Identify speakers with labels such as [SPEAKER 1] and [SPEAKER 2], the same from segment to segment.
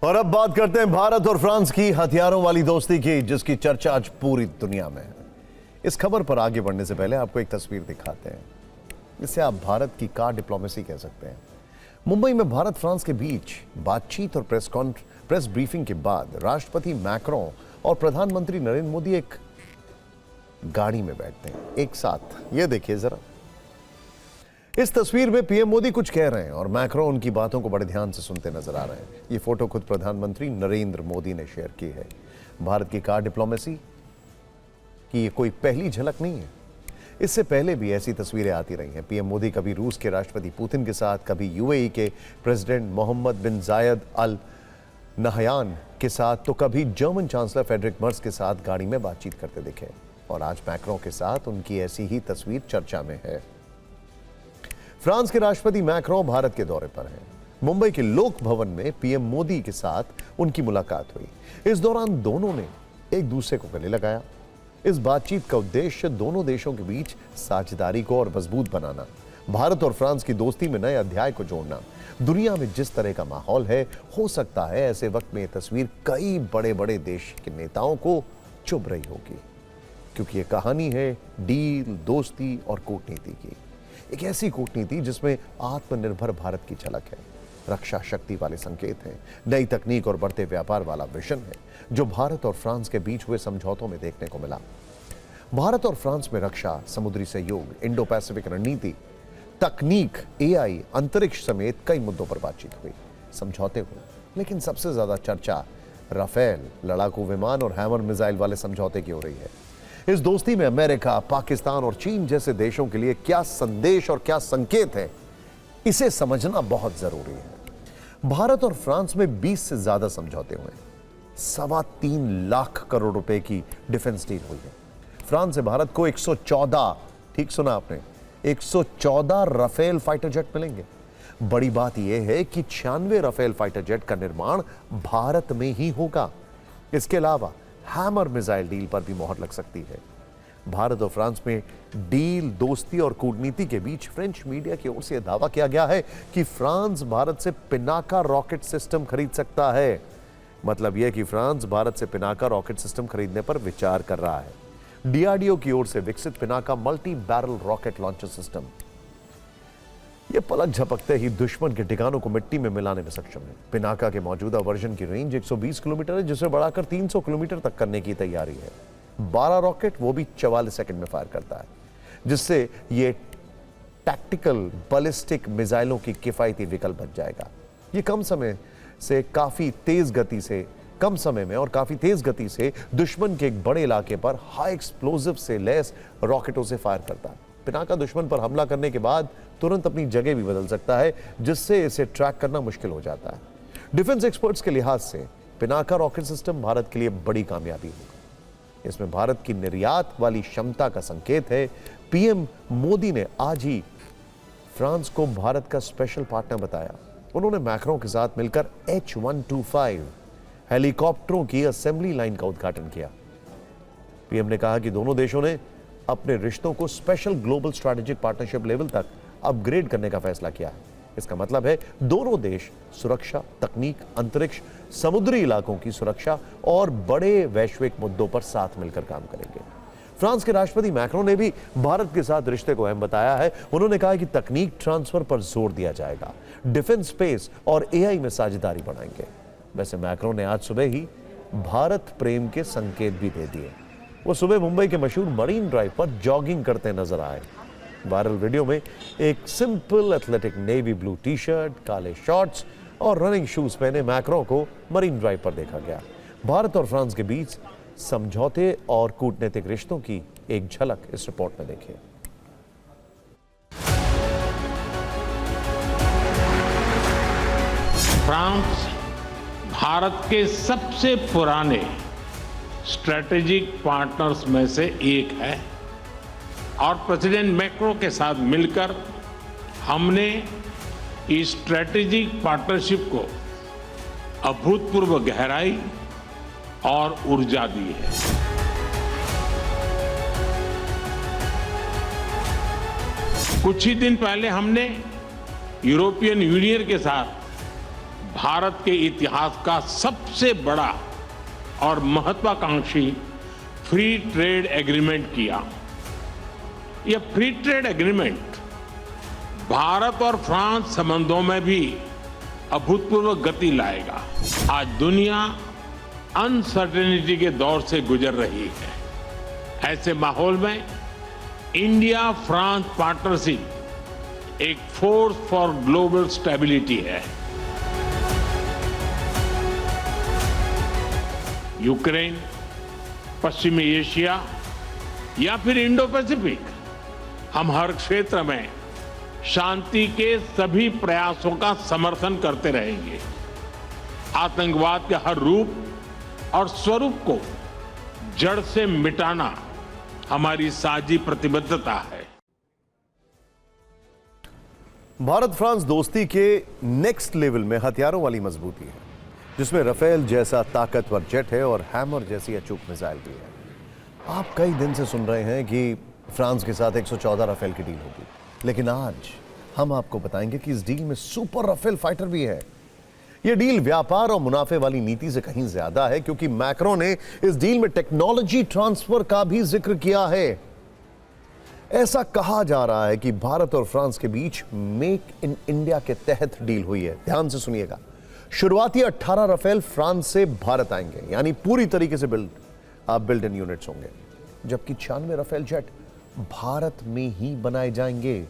[SPEAKER 1] और अब बात करते हैं भारत और फ्रांस की हथियारों वाली दोस्ती की, जिसकी चर्चा आज पूरी दुनिया में है। इस खबर पर आगे बढ़ने से पहले आपको एक तस्वीर दिखाते हैं, जिसे आप भारत की कार डिप्लोमेसी कह सकते हैं। मुंबई में भारत फ्रांस के बीच बातचीत और प्रेस ब्रीफिंग के बाद राष्ट्रपति मैक्रों और प्रधानमंत्री नरेंद्र मोदी एक गाड़ी में बैठते हैं एक साथ। ये देखिए जरा, इस तस्वीर में पीएम मोदी कुछ कह रहे हैं और मैक्रों उनकी बातों को बड़े ध्यान से सुनते नजर आ रहे हैं। ये फोटो खुद प्रधानमंत्री नरेंद्र मोदी ने शेयर की है। भारत की कार डिप्लोमेसी की ये कोई पहली झलक नहीं है, इससे पहले भी ऐसी तस्वीरें आती रही हैं। पीएम मोदी कभी रूस के राष्ट्रपति पुतिन के साथ, कभी यूएई के प्रेसिडेंट मोहम्मद बिन जायद अल नहयान के साथ, तो कभी जर्मन चांसलर फ्रेडरिक मर्ज के साथ गाड़ी में बातचीत करते दिखे। और आज मैक्रों के साथ उनकी ऐसी ही तस्वीर चर्चा में है। फ्रांस के राष्ट्रपति मैक्रों भारत के दौरे पर हैं। मुंबई के लोक भवन में पीएम मोदी के साथ उनकी मुलाकात हुई। इस दौरान दोनों ने एक दूसरे को गले लगाया। इस बातचीत का उद्देश्य दोनों देशों के बीच साझेदारी को और मजबूत बनाना, भारत और फ्रांस की दोस्ती में नए अध्याय को जोड़ना। दुनिया में जिस तरह का माहौल है, हो सकता है ऐसे वक्त में यह तस्वीर कई बड़े बड़े देश के नेताओं को चुभ रही होगी, क्योंकि यह कहानी है डील, दोस्ती और कूटनीति की। एक ऐसी कूटनीति जिसमें आत्मनिर्भर भारत की झलक है, रक्षा शक्ति वाले संकेत हैं, नई तकनीक और बढ़ते व्यापार वाला विजन है, जो भारत और फ्रांस के बीच हुए समझौतों में देखने को मिला। भारत और फ्रांस में रक्षा, समुद्री सहयोग, इंडो पैसिफिक रणनीति, तकनीक, एआई, अंतरिक्ष समेत कई मुद्दों पर बातचीत हुई, समझौते हुए। लेकिन सबसे ज्यादा चर्चा राफेल लड़ाकू विमान और हैमर मिसाइल वाले समझौते की हो रही है। इस दोस्ती में अमेरिका, पाकिस्तान और चीन जैसे देशों के लिए क्या संदेश और क्या संकेत है, इसे समझना बहुत जरूरी है। भारत और फ्रांस में 20 से ज्यादा समझौते हुए, 3.25 लाख करोड़ रुपए की डिफेंस डील हुई है। फ्रांस से भारत को 114, ठीक सुना आपने, 114 राफेल फाइटर जेट मिलेंगे। बड़ी बात यह है कि 96 राफेल फाइटर जेट का निर्माण भारत में ही होगा। इसके अलावा हैमर मिसाइल डील पर भी मोहर लग सकती है। भारत और फ्रांस में डील, दोस्ती और कूटनीति के बीच फ्रेंच मीडिया की ओर से यह दावा किया गया है कि फ्रांस भारत से पिनाका रॉकेट सिस्टम खरीद सकता है। मतलब यह कि फ्रांस भारत से पिनाका रॉकेट सिस्टम खरीदने पर विचार कर रहा है। डीआरडीओ की ओर से विकसित Pinaka multi barrel rocket launcher system, यह पलक झपकते ही दुश्मन के ठिकानों को मिट्टी में मिलाने में सक्षम है। पिनाका के मौजूदा वर्जन की रेंज 120 किलोमीटर है, जिसे बढ़ाकर 300 किलोमीटर तक करने की तैयारी है। 12 रॉकेट, वो भी 44 सेकंड में फायर करता है, जिससे यह टैक्टिकल बैलिस्टिक मिसाइलों की किफायती विकल्प बन जाएगा। यह कम समय में और काफी तेज गति से दुश्मन के एक बड़े इलाके पर हाई एक्सप्लोजिव से लैस रॉकेटों से फायर करता है। पिनाका दुश्मन पर हमला करने के बाद तुरंत अपनी जगह भी बदल सकता है, जिससे इसे ट्रैक करना मुश्किल हो जाता है। डिफेंस एक्सपर्ट्स के लिहाज से पिनाका रॉकेट सिस्टम भारत के लिए बड़ी कामयाबी होगा। इसमें भारत की निर्यात वाली क्षमता का संकेत है। पीएम मोदी ने आज ही फ्रांस को भारत का स्पेशल पार्टनर बताया। उन्होंने मैक्रों के साथ मिलकर H125 हेलीकॉप्टरों की असेंबली लाइन का उद्घाटन किया। पीएम ने कहा कि दोनों देशों ने अपने रिश्तों को special global strategic partnership level तक अपग्रेड करने का फैसला किया है। इसका मतलब है दोनों देश सुरक्षा, तकनीक, अंतरिक्ष, समुद्री इलाकों की सुरक्षा और बड़े वैश्विक मुद्दों पर साथ मिलकर काम करेंगे। फ्रांस के राष्ट्रपति मैक्रों ने भी भारत के साथ रिश्ते को अहम बताया है। उन्होंने कहा कि तकनीक ट्रांसफर पर जोर दिया जाएगा, डिफेंस, स्पेस और एआई में साझेदारी बढ़ाएंगे। वैसे मैक्रों ने आज सुबह ही भारत प्रेम के संकेत भी दे दिए। वो सुबह मुंबई के मशहूर मरीन ड्राइव पर जॉगिंग करते नजर आए। वायरल वीडियो में एक simple athletic navy blue T shirt, काले शॉर्ट्स और रनिंग शूज पहने मैक्रों को मरीन ड्राइव पर देखा गया। भारत और फ्रांस के बीच समझौते और कूटनीतिक रिश्तों की एक झलक इस रिपोर्ट में देखिए।
[SPEAKER 2] फ्रांस भारत के सबसे पुराने स्ट्रैटेजिक पार्टनर्स में से एक है और प्रेसिडेंट मैक्रों के साथ मिलकर हमने इस स्ट्रैटेजिक पार्टनरशिप को अभूतपूर्व गहराई और ऊर्जा दी है। कुछ ही दिन पहले हमने यूरोपियन यूनियन के साथ भारत के इतिहास का सबसे बड़ा और महत्वाकांक्षी फ्री ट्रेड एग्रीमेंट किया। यह फ्री ट्रेड एग्रीमेंट भारत और फ्रांस संबंधों में भी अभूतपूर्व गति लाएगा। आज दुनिया अनसर्टेनिटी के दौर से गुजर रही है। ऐसे माहौल में इंडिया फ्रांस पार्टनरशिप एक फोर्स फॉर ग्लोबल स्टेबिलिटी है। यूक्रेन, पश्चिमी एशिया या फिर इंडो पैसिफिक, हम हर क्षेत्र में शांति के सभी प्रयासों का समर्थन करते रहेंगे। आतंकवाद के हर रूप और स्वरूप को जड़ से मिटाना हमारी साझी प्रतिबद्धता है।
[SPEAKER 1] भारत फ्रांस दोस्ती के नेक्स्ट लेवल में हथियारों वाली मजबूती है, जिसमें राफेल जैसा ताकतवर जेट है और हैमर जैसी अचूक मिसाइल भी है। आप कई दिन से सुन रहे हैं कि फ्रांस के साथ 114 राफेल की डील होगी, लेकिन आज हम आपको बताएंगे कि इस डील में सुपर राफेल फाइटर भी है। यह डील व्यापार और मुनाफे वाली नीति से कहीं ज्यादा है, क्योंकि मैक्रो ने इस डील में टेक्नोलॉजी ट्रांसफर का भी जिक्र किया है। ऐसा कहा जा रहा है कि भारत और फ्रांस के बीच मेक इन इंडिया के तहत डील हुई है। ध्यान से सुनिएगा, शुरुआती 18 राफेल फ्रांस से भारत आएंगे, यानी पूरी तरीके से बिल्ड इन यूनिट्स होंगे, जबकि 96 राफेल जेट भारत में ही बनाए जाएंगे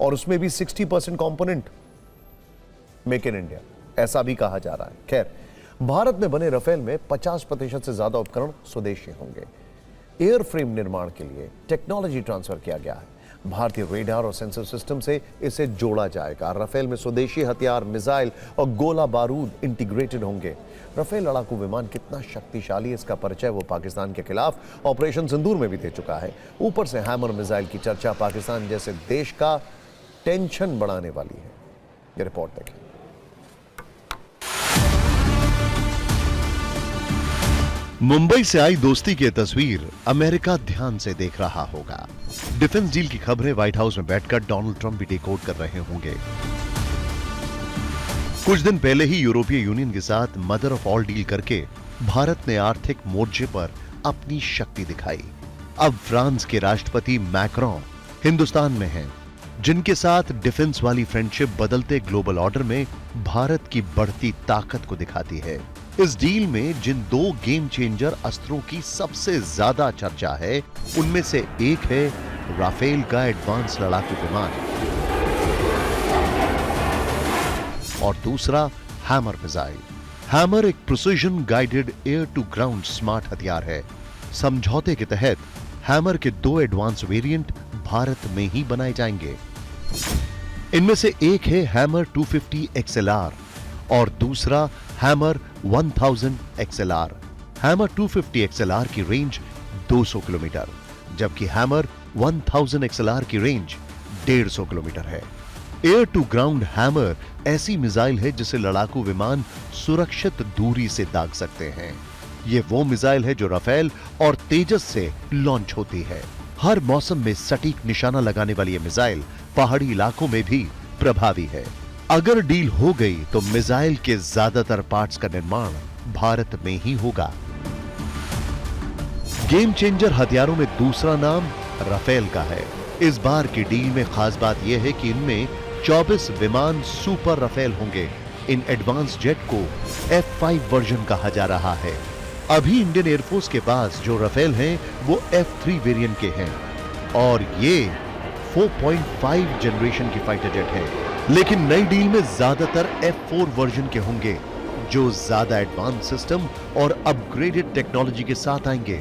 [SPEAKER 1] और उसमें भी 60% कंपोनेंट मेक इन इंडिया, ऐसा भी कहा जा रहा है। खैर, भारत में बने राफेल में 50% से ज्यादा उपकरण स्वदेशी होंगे। एयरफ्रेम निर्माण के लिए टेक्नोलॉजी ट्रांसफर किया गया है। भारतीय रेडार और सेंसर सिस्टम से इसे जोड़ा जाएगा। राफेल में स्वदेशी हथियार, मिसाइल और गोला बारूद इंटीग्रेटेड होंगे। राफेल लड़ाकू विमान कितना शक्तिशाली है, इसका परिचय वो पाकिस्तान के खिलाफ ऑपरेशन सिंदूर में भी दे चुका है। ऊपर से हैमर मिसाइल की चर्चा पाकिस्तान जैसे देश का टेंशन बढ़ाने वाली है। ये रिपोर्ट देखें।
[SPEAKER 3] मुंबई से आई दोस्ती की तस्वीर अमेरिका ध्यान से देख रहा होगा। डिफेंस डील की खबरें व्हाइट हाउस में बैठकर डोनाल्ड ट्रंप भी डिकोड कर रहे होंगे। कुछ दिन पहले ही यूरोपीय यूनियन के साथ मदर ऑफ ऑल डील करके भारत ने आर्थिक मोर्चे पर अपनी शक्ति दिखाई। अब फ्रांस के राष्ट्रपति मैक्रों हिंदुस्तान में हैं, जिनके साथ डिफेंस वाली फ्रेंडशिप बदलते ग्लोबल ऑर्डर में भारत की बढ़ती ताकत को दिखाती है। इस डील में जिन 2 गेम चेंजर अस्त्रों की सबसे ज्यादा चर्चा है, उनमें से एक है राफेल का एडवांस लड़ाकू विमान और दूसरा हैमर मिसाइल। हैमर एक precision guided air to ground smart हथियार है। समझौते के तहत हैमर के 2 एडवांस वेरिएंट भारत में ही बनाए जाएंगे। इनमें से एक है हैमर 250 XLR और दूसरा हैमर 1000 XLR। हैमर 250 XLR की रेंज 200 किलोमीटर, जबकि हैमर 1000 XLR की रेंज 150 किलोमीटर है। एयर टू ग्राउंड हैमर ऐसी मिसाइल है जिसे लड़ाकू विमान सुरक्षित दूरी से दाग सकते हैं। यह वो मिसाइल है जो राफेल और तेजस से लॉन्च होती है। हर मौसम में सटीक निशाना लगाने वाली यह मिसाइल पहाड़ी इलाकों में भी प्रभावी है। अगर डील हो गई तो मिसाइल के ज्यादातर पार्ट्स का निर्माण भारत में ही होगा। गेम चेंजर हथियारों में दूसरा नाम राफेल का है। इस बार की डील में खास बात यह है कि इनमें 24 विमान सुपर राफेल होंगे। इन एडवांस जेट को F5 वर्जन कहा जा रहा है। अभी इंडियन एयरफोर्स के पास जो राफेल हैं वो F3 वेरिएंट के हैं और ये 4.5 जनरेशन की फाइटर जेट है। लेकिन नई डील में ज्यादातर F4 वर्जन के होंगे, जो ज्यादा एडवांस सिस्टम और अपग्रेडेड टेक्नोलॉजी के साथ आएंगे।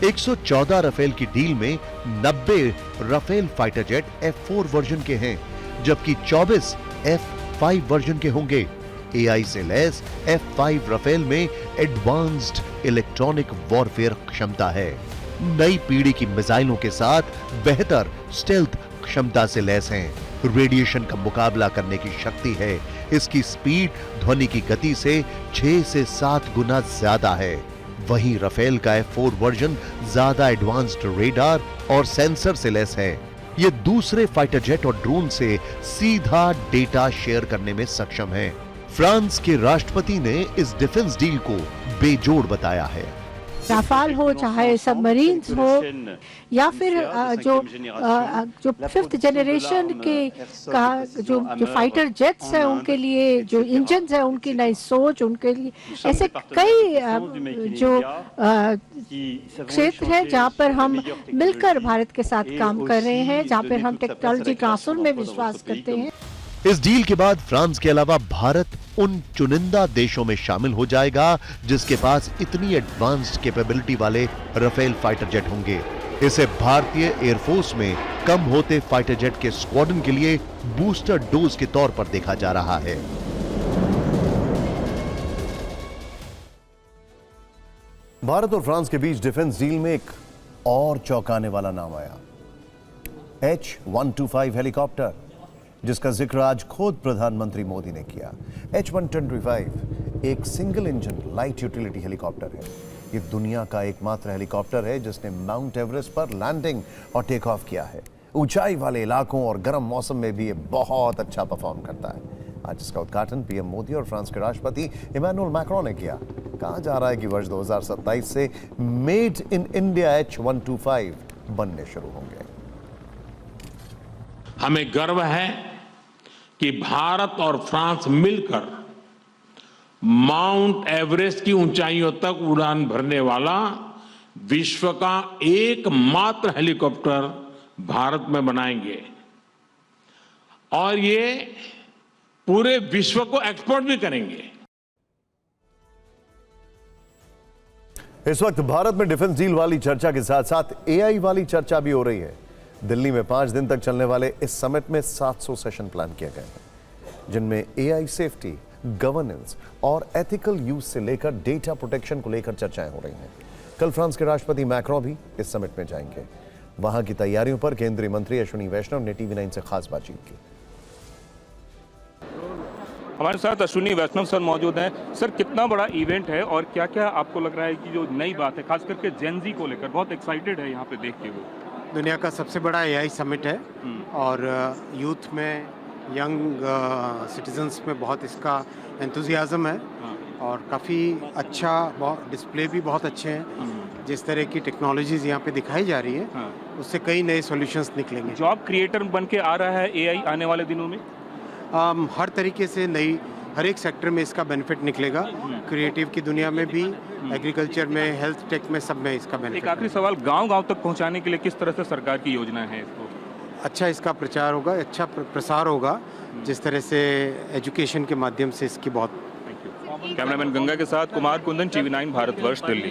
[SPEAKER 3] 114 राफेल की डील में 90 Rafale fighter jet F4 version के हैं, जबकि 24 F5 वर्जन के होंगे। AI से लैस F5 राफेल में एडवांस्ड इलेक्ट्रॉनिक वॉरफेयर क्षमता है। नई पीढ़ी की मिसाइलों के साथ बेहतर स्टेल्थ क्षमता से लैस हैं। रेडिएशन का मुकाबला करने की शक्ति है। इसकी स्पीड ध्वनि की गति से 6 से 7 गुना ज्यादा है। वहीं राफेल का F4 वर्जन ज्यादा एडवांस्ड रेडार और सेंसर से लैस है। ये दूसरे फाइटर जेट और ड्रोन से सीधा डेटा शेयर करने में सक्षम है। फ्रांस के राष्ट्रपति ने इस डिफेंस डील को बेजोड़ बताया है।
[SPEAKER 4] राफाल हो, चाहे सबमरीन्स हो, या फिर जो फिफ्थ जनरेशन के जो फाइटर जेट्स हैं उनके लिए जो इंजन्स हैं उनकी नई सोच, उनके लिए ऐसे कई जो क्षेत्र है जहां पर हम मिलकर भारत के साथ काम कर रहे हैं, जहां पर हम टेक्नोलॉजी ट्रांसफर में विश्वास करते हैं।
[SPEAKER 3] इस डील के बाद फ्रांस के अलावा भारत उन चुनिंदा देशों में शामिल हो जाएगा जिसके पास इतनी एडवांस्ड कैपेबिलिटी वाले राफेल फाइटर जेट होंगे। इसे भारतीय एयरफोर्स में कम होते फाइटर जेट के स्क्वाड्रन के लिए बूस्टर डोज के तौर पर देखा जा रहा है।
[SPEAKER 1] भारत और फ्रांस के बीच डिफेंस डील में एक और चौंकाने वाला नाम आया, H-125 हेलीकॉप्टर, जिसका जिक्र आज खुद प्रधानमंत्री मोदी ने किया। H-125 एक single engine light utility helicopter है। ये दुनिया का एकमात्र हेलीकॉप्टर है जिसने माउंट एवरेस्ट पर लैंडिंग और टेक ऑफ किया है। ऊंचाई वाले इलाकों और गर्म मौसम में भी ये बहुत अच्छा परफॉर्म करता है। आज इसका उद्घाटन पीएम मोदी और फ्रांस के राष्ट्रपति इमैनुअल मैक्रोन ने किया। कहा जा रहा है कि वर्ष 2027 से मेड इन इंडिया H-125 बनने शुरू होंगे।
[SPEAKER 2] हमें गर्व है कि भारत और फ्रांस मिलकर माउंट एवरेस्ट की ऊंचाइयों तक उड़ान भरने वाला विश्व का एकमात्र हेलीकॉप्टर भारत में बनाएंगे और ये पूरे विश्व को एक्सपोर्ट भी करेंगे।
[SPEAKER 1] इस वक्त भारत में डिफेंस डील वाली चर्चा के साथ साथ एआई वाली चर्चा भी हो रही है। दिल्ली में 5 दिन तक चलने वाले इस समिट में 700 सेशन प्लान किए गए हैं, जिनमें एआई सेफ्टी, गवर्नेंस और एथिकल यूज से लेकर डेटा प्रोटेक्शन को लेकर चर्चाएं हो रही हैं। कल फ्रांस के राष्ट्रपति मैक्रोन भी इस समिट में जाएंगे। वहां की तैयारियों पर केंद्रीय मंत्री अश्विनी वैष्णव ने TV9 से खास बातचीत की।
[SPEAKER 5] हमारे साथ अश्विनी वैष्णव सर मौजूद हैं। सर, कितना बड़ा इवेंट है और क्या क्या आपको लग रहा है कि जो नई बात है, खास करके जेन जी को लेकर बहुत एक्साइटेड है यहाँ पे देखते हुए?
[SPEAKER 6] दुनिया का सबसे बड़ा एआई समिट है और यूथ में, यंग सिटीजन्स में बहुत इसका एंथुजियाज्म है और काफ़ी अच्छा, डिस्प्ले भी बहुत अच्छे हैं। जिस तरह की टेक्नोलॉजीज़ यहाँ पे दिखाई जा रही है उससे कई नए सॉल्यूशंस निकलेंगे।
[SPEAKER 5] जॉब क्रिएटर बन के आ रहा है एआई आने वाले दिनों में?
[SPEAKER 6] हर तरीके से नई, हर एक सेक्टर में इसका बेनिफिट निकलेगा। क्रिएटिव की दुनिया में भी, एग्रीकल्चर में, हेल्थ टेक में, सब में इसका बेनिफिट।
[SPEAKER 5] एक आखिरी सवाल, गांव-गांव तक पहुंचाने के लिए किस तरह से सरकार की योजना है इसको?
[SPEAKER 6] अच्छा इसका प्रचार होगा, अच्छा प्रसार होगा, जिस तरह से एजुकेशन के माध्यम से इसकी बहुत।
[SPEAKER 5] कैमरामैन गंगा के साथ कुमार कुंदन, TV9 भारतवर्ष, दिल्ली।